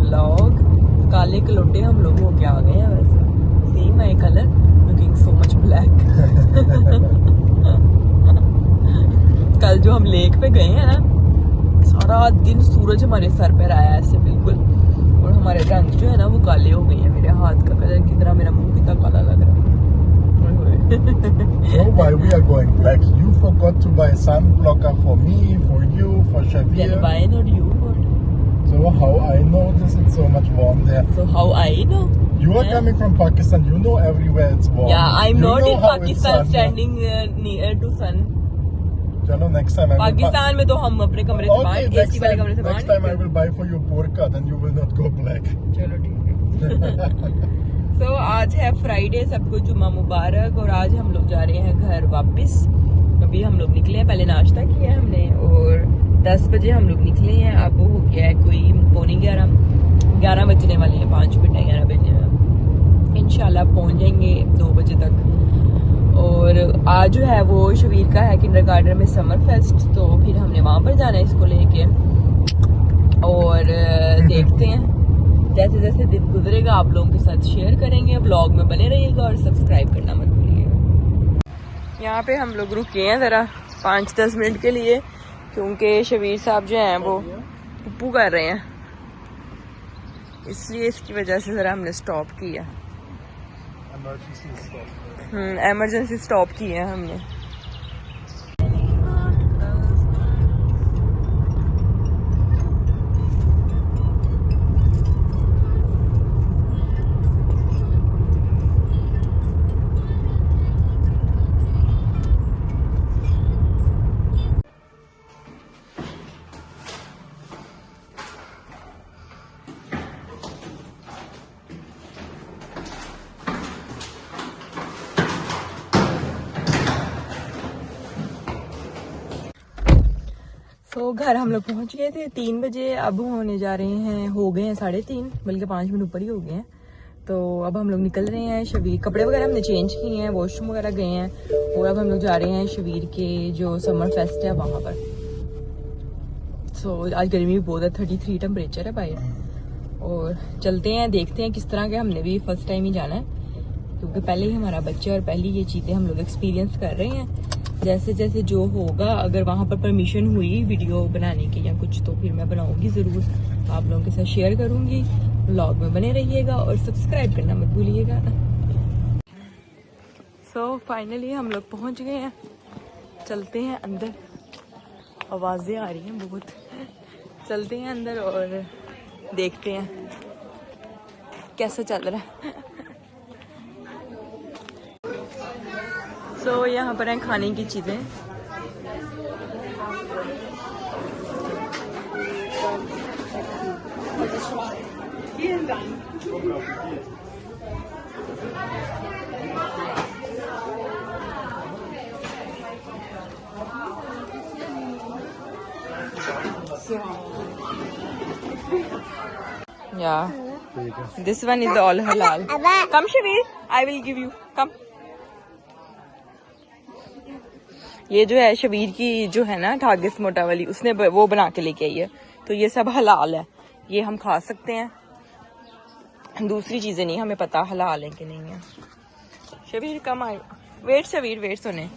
Vlog. काले कलोटे हम लोग होके आ गए हैं, वैसे सेम माई colour, looking so much black. कल जो हम लेक पे गए हैं ना, सारा दिन सूरज हमारे सर पे आया ऐसे बिल्कुल, और हमारे रंग जो है ना वो काले हो गए हैं। मेरे हाथ का कलर कितना, मेरा मुंह कितना काला लग रहा है। So why we are going black? You forgot to buy sunblocker for me, for you, for Shavir. Then why not you got? So how I know this? It's so much warm there. So how I know? You are coming from Pakistan. You know everywhere it's warm. Yeah, I'm you not know in how it's Pakistan sun. standing near to sun. Chalo, next time I will Pakistan में तो हम अपने कमरे से बाहर, AC वाले कमरे से बाहर। Next time I will buy for you burqa, then you will not go black. चलो ठीक है। So, आज है फ्राइडे, सबको जुम्मा मुबारक। और आज हम लोग जा रहे हैं घर वापस। अभी हम लोग निकले हैं, पहले नाश्ता किया हमने और 10 बजे हम लोग निकले हैं। अब हो गया है कोई 11 बजने वाले हैं, 5 मिनट 11 बजे में इंशाल्लाह पहुंच जाएंगे 2 बजे तक। और आज जो है वो शबीर का है किंडरगार्टन में समर फेस्ट, तो फिर हमने वहां पर जाना है इसको लेके। और देखते हैं जैसे जैसे दिन गुजरेगा आप लोगों के साथ शेयर करेंगे, व्लॉग में बने रहिएगा और सब्सक्राइब करना मत भूलिएगा। यहाँ पे हम लोग रुके हैं ज़रा 5-10 मिनट के लिए, क्योंकि शबीर साहब जो हैं वो पुप्पू कर रहे हैं, इसलिए इसकी वजह से ज़रा हमने स्टॉप किया। इमरजेंसी स्टॉप किया है हमने। तो घर हम लोग पहुंच गए थे 3 बजे, अब होने जा रहे हैं, हो गए हैं 3:30, बल्कि 5 मिनट ऊपर ही हो गए हैं। तो अब हम लोग निकल रहे हैं। शबीर कपड़े वगैरह हमने चेंज किए हैं, वॉशरूम वगैरह गए हैं, और अब हम लोग जा रहे हैं शबीर के जो समर फेस्ट है वहाँ पर। सो आज गर्मी भी बहुत है, 33 टेम्परेचर है बाहर। और चलते हैं, देखते हैं किस तरह के, हमने भी फर्स्ट टाइम ही जाना है क्योंकि पहले ही हमारा बच्चा और पहली ये चीज़ें हम लोग एक्सपीरियंस कर रहे हैं। जैसे जैसे जो होगा, अगर वहाँ पर परमिशन हुई वीडियो बनाने की या कुछ, तो फिर मैं बनाऊंगी ज़रूर, आप लोगों के साथ शेयर करूंगी। व्लॉग में बने रहिएगा और सब्सक्राइब करना मत भूलिएगा। सो फाइनली हम लोग पहुँच गए हैं, चलते हैं अंदर। आवाज़ें आ रही हैं बहुत, चलते हैं अंदर और देखते हैं कैसा चल रहा है। तो यहाँ पर हैं खाने की चीज़ें। Yeah, this one is all halal. Come Shabir, I will give you. Come. ये जो है शबीर की जो है ना ठागिस मोटा वाली, उसने वो बना के लेके आई है, तो ये सब हलाल है, ये हम खा सकते हैं। दूसरी चीजें नहीं हमें पता हलाल है कि नहीं है। शबीर कम आए, वेट शबीर वेट सुने।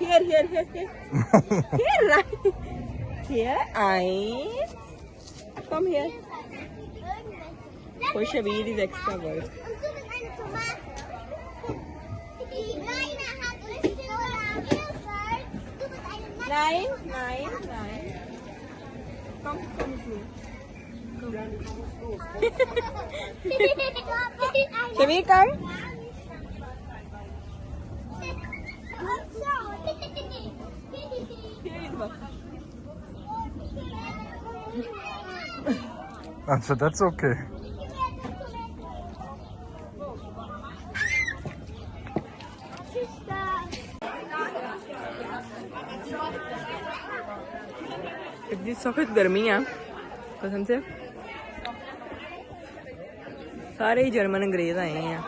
Here, right. Here, eyes. Come here. For Shabir is extra work. Nine. Come here. Shabir, come. So that's okay. इतनी सख्त गर्मी है कसम से सारे ही जर्मन अंग्रेज आए हैं।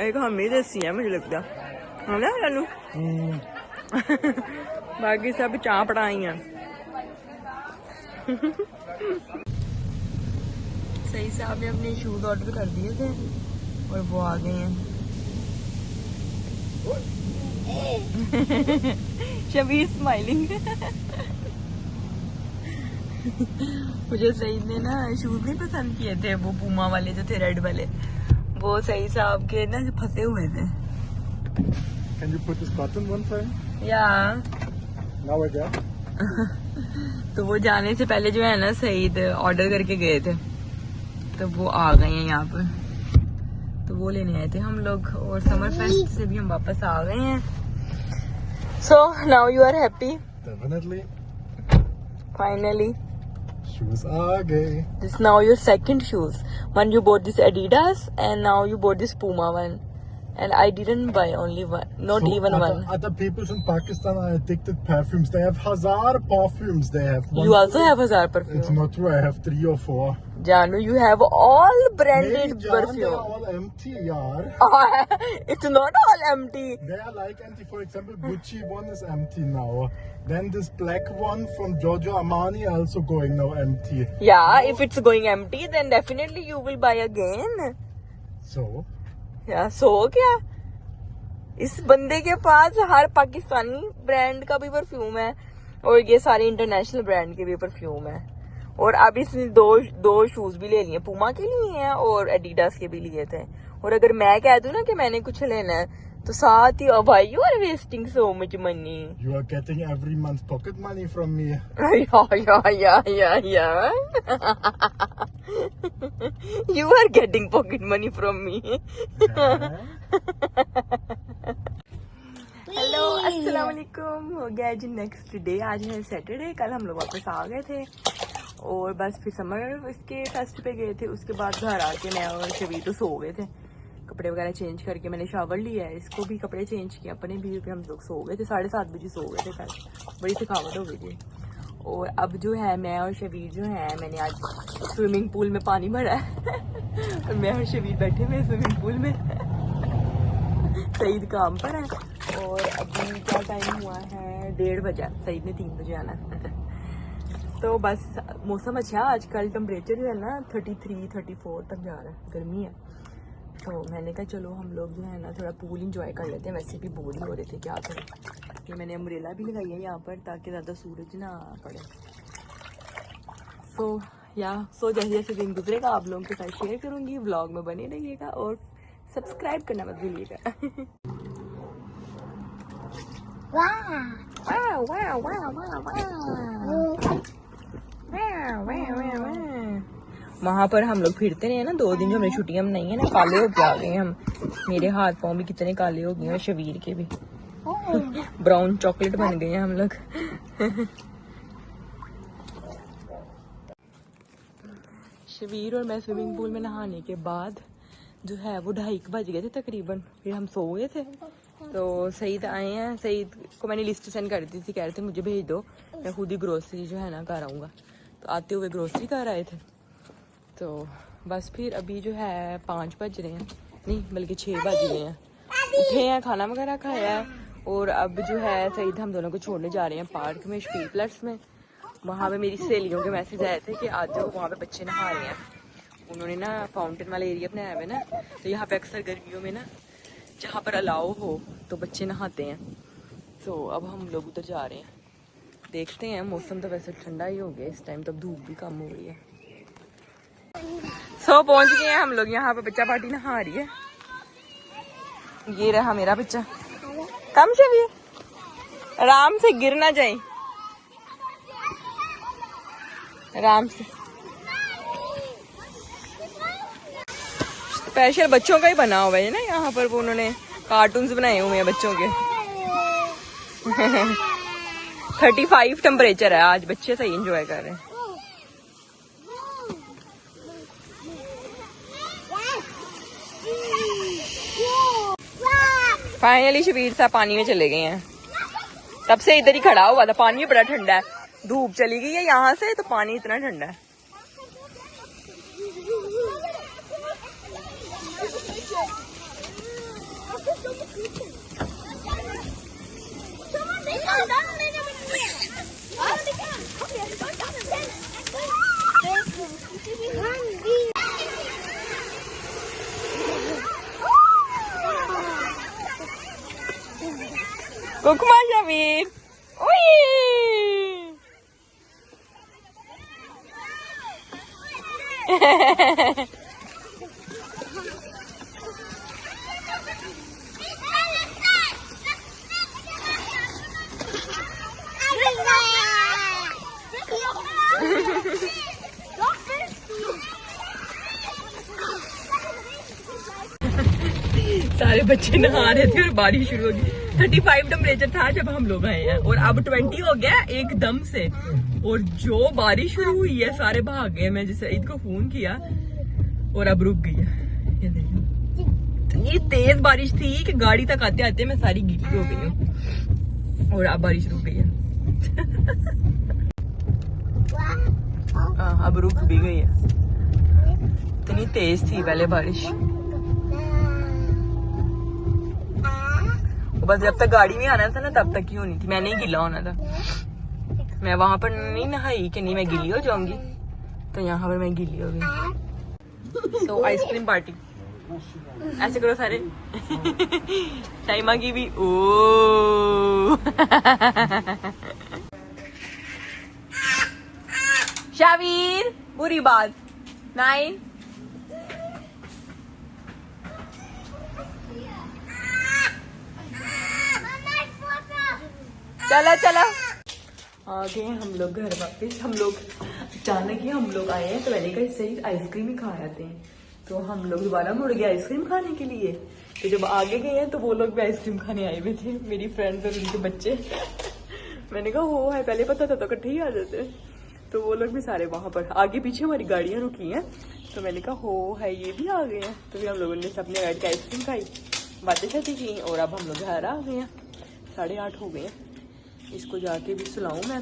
एक हम ही देसी है मुझे लगता है ना लालू। बाकी सब चापड़ा ही हैं। सही से आपने अपने शूज ऑर्डर कर दिए थे और वो आ गए हैं। शबीर स्माइलिंग। मुझे सईद ने ना शूज नहीं पसंद किए थे, वो पूमा वाले जो थे रेड वाले, वो सही साहब के ना फंसे हुए थे। Can you put this button one time? या Now again. तो वो जाने से पहले जो है ना सईद ऑर्डर करके गए थे, तो वो आ गए हैं यहाँ पर, तो वो लेने आए थे हम लोग। और समर फेस्ट से भी हम वापस आ गए हैं। So now you are happy? Definitely. Finally Shoes are gay. this now your second shoes. One you bought this Adidas and now you bought this Puma one, and I didn't buy only one, not So even one. Other people in Pakistan are addicted perfumes. They have Hazar perfumes. They have. You also have Hazar perfume. It's not true. I have 3 or 4. Janu, you have all branded Maybe, Jan, perfume. they are all empty, yaar. It's not all empty. They are like empty. For example, Gucci one is empty now. Then this black one from Giorgio Armani also going now empty. Yeah, if it's going empty, then definitely you will buy again. So? Yeah, so क्या? इस बंदे के पास हर Pakistani brand का भी perfume है और ये सारे इंटरनेशनल ब्रांड के भी परफ्यूम है। और अब इसने दो शूज भी ले लिए, पूमा के लिए हैं और एडिडास के भी लिए थे। और अगर मैं कह दूं ना कि मैंने कुछ लेना है तो साथ ही भाई you are wasting so much money. You are getting every month pocket money from me. Yeah. You are getting pocket money from me. Hello अस्सलाम वालेकुम। हो गया जी नेक्स्ट डे, आज है सैटरडे। कल हम लोग वापस आ गए थे और बस फिर समर इसके फेस्ट पे गए थे। उसके बाद घर आके मैं और शबीर तो सो गए थे। कपड़े वगैरह चेंज करके मैंने शावर लिया है, इसको भी कपड़े चेंज किए अपने भी, हम लोग सो गए थे। 7:30 बजे सो गए थे कल, बड़ी थकावट हो गई थी। और अब जो है मैं और शबीर जो है, मैंने आज स्विमिंग पूल में पानी भरा है और मैं और शबीर बैठे हुए स्विमिंग पूल में। सईद काम पर है और अभी क्या टाइम हुआ है, 1:30 बजा। सईद ने 3 बजे आना है। तो बस मौसम अच्छा है आजकल, टेम्परेचर जो है ना 33-34 तक जा रहा है, गर्मी है। तो मैंने कहा चलो हम लोग जो है ना थोड़ा पूल इंजॉय कर लेते हैं, वैसे भी बोर ही हो रहे थे क्या करें। ये मैंने अम्ब्रेला भी लगाई है यहाँ पर ताकि ज़्यादा सूरज ना पड़े। सो जैसे जैसे दिन गुजरेगा आप लोगों के साथ शेयर करूँगी, व्लॉग में बने रहिएगा और सब्सक्राइब करना मत भूलिएगा। वहाँ पर हम लोग फिरते रहे ना 2 दिन जो हमने छुट्टियां मनाई है ना, काले होके आ गए हम। मेरे हाथ पाँव भी कितने काले हो गए हैं, शबीर के भी ब्राउन चॉकलेट बन गए हैं हम लोग। शबीर और मैं स्विमिंग पूल में नहाने के बाद जो है वो 2:30 बज गए थे तकरीबन, फिर हम सो गए थे। तो सईद आए हैं, सईद को मैंने लिस्ट सेंड कर दी थी, कह रहे थे मुझे भेज दो, मैं खुद ही ग्रोसरी जो है ना कर आऊँगा। तो आते हुए ग्रोसरी कर आए थे। तो बस फिर अभी जो है 5 बज रहे हैं, नहीं बल्कि 6 बज गए हैं। उठे हैं, खाना वगैरह खाया है और अब जो है सईद हम दोनों को छोड़ने जा रहे हैं पार्क में, शपील प्लस में। वहाँ पे मेरी सहेलियों के मैसेज आए थे कि आज जो वहाँ पे बच्चे नहा रहे हैं, उन्होंने ना फाउंटेन वाला एरिया बनाया हुआ है ना, तो यहाँ पे अक्सर गर्मियों में ना जहाँ पर अलाउ हो तो बच्चे नहाते हैं। तो अब हम लोग उधर जा रहे हैं, देखते हैं। मौसम तो वैसे ठंडा ही हो गया इस टाइम, तब धूप भी कम हो गई है। पहुंच गए हैं हम लोग यहाँ पे, बच्चा पार्टी नहा रही है। ये रहा मेरा बच्चा, कम से भी आराम से गिर ना जाए, आराम से। स्पेशल बच्चों का ही बना हुआ है ना यहाँ पर, वो उन्होंने कार्टून्स बनाए हुए हैं बच्चों के। 35 टेम्परेचर है आज, बच्चे सही एंजॉय कर रहे हैं। फाइनली शबीर साहब पानी में चले गए हैं, तब से इधर ही खड़ा हुआ था। पानी भी बड़ा ठंडा है, धूप चली गई है यहाँ से तो पानी इतना ठंडा है। Kuku Shamin. सारे बच्चे नहा रहे थे और बारिश शुरू हो गई। 35 टेम्परेचर था जब हम लोग आए हैं और अब 20 हो गया एकदम से। और जो बारिश शुरू हुई है सारे भाग गए। मैं जिस ईद को फोन किया और अब रुक गई है। ये देखो इतनी तेज बारिश थी कि गाड़ी तक आते आते मैं सारी गीली हो गई हूँ और अब बारिश रुक गई है। अब रुक भी गई है। इतनी तेज थी पहले बारिश। बस जब तक गाड़ी में आना था ना तब तक ही होनी थी। मैं नहीं गीला होना था। मैं वहां पर नहीं नहाई कि नहीं मैं गीली हो जाऊंगी, तो यहाँ पर मैं गीली हो गई। तो आइसक्रीम पार्टी ऐसे करो सारे। टाइमा की भी ओ शावीर बुरी बात 9 चला चला आ गए हम लोग घर वापस। हम लोग अचानक ही हम लोग आए हैं तो मैंने कहा इससे ही आइसक्रीम ही खा आते हैं। तो हम लोग दोबारा मुड़ गए आइसक्रीम खाने के लिए। तो जब आगे गए हैं तो वो लोग भी आइसक्रीम खाने आए हुए थे, मेरी फ्रेंड्स और उनके बच्चे। मैंने कहा हो है पहले पता था तो इकट्ठे ही आ जाते। तो वो लोग भी सारे वहां पर आगे पीछे हमारी गाड़ियां रुकी हैं। तो मैंने कहा हो है ये भी आ गए हैं। तो फिर हम लोगों ने सबने बैठ के आइसक्रीम खाई, बातें शाती की और अब हम लोग घर आ गए हैं। 8:30 हो गए हैं। इसको जाके भी सुलाऊं मैं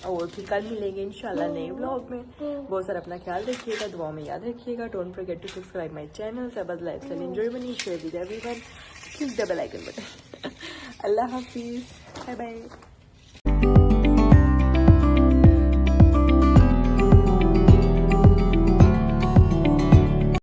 और फिर कल मिलेंगे इंशाल्लाह नए व्लॉग में। बहुत सारा अपना ख्याल रखिएगा, दुआ में याद रखिएगा। Don't forget to subscribe my channel सबज lifestyle enjoy money share with everyone, click the bell icon button. अल्लाह हाफिज, बाय बाय।